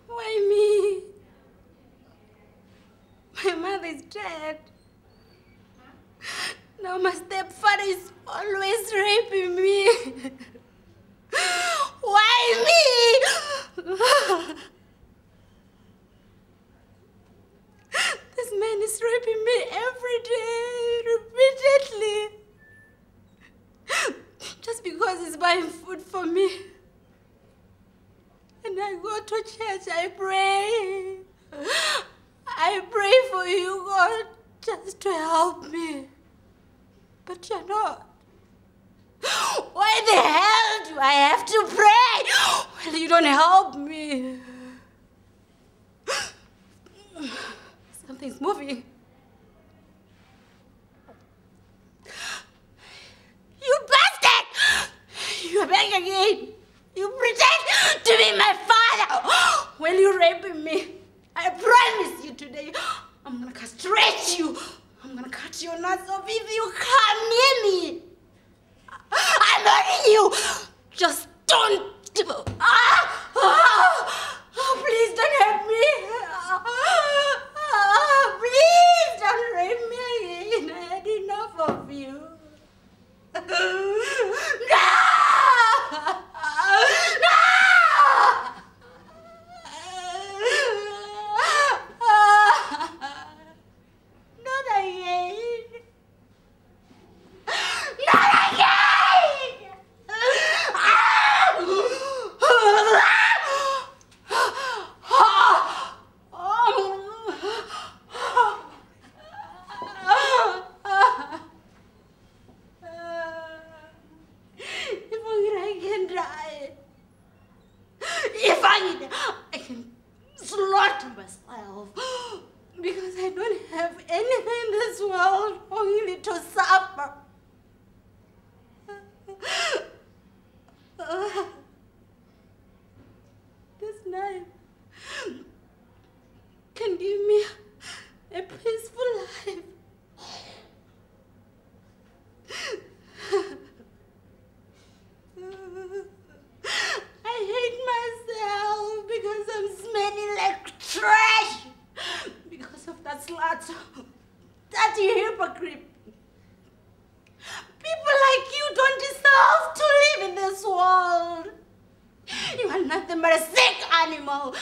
Why me? My mother is dead. Now my stepfather is always raping me. Why me? This man is raping me every day, repeatedly. Just because he's buying food for me. And I go to church, I pray. I pray for you, God, just to help me. But you're not. Why the hell do I have to pray? Well, you don't help me. Something's moving. You bastard! You're back again. You pretend to be my father. Well, you're raping me. I promise you today, I'm gonna castrate you. I'm gonna cut your nuts off if you come near me. I'm warning you. Just don't. Please don't hurt me. Please don't rape me again. I had enough of you. No! No! Not again. Not again! If I can die, if I can slaughter myself because I don't have anything in this world only to suffer. This knife can give me a peaceful life. I hate myself because I'm smelling like trash. Because of that slut, that hypocrite. People like you don't deserve to live in this world. You are nothing but a sick animal.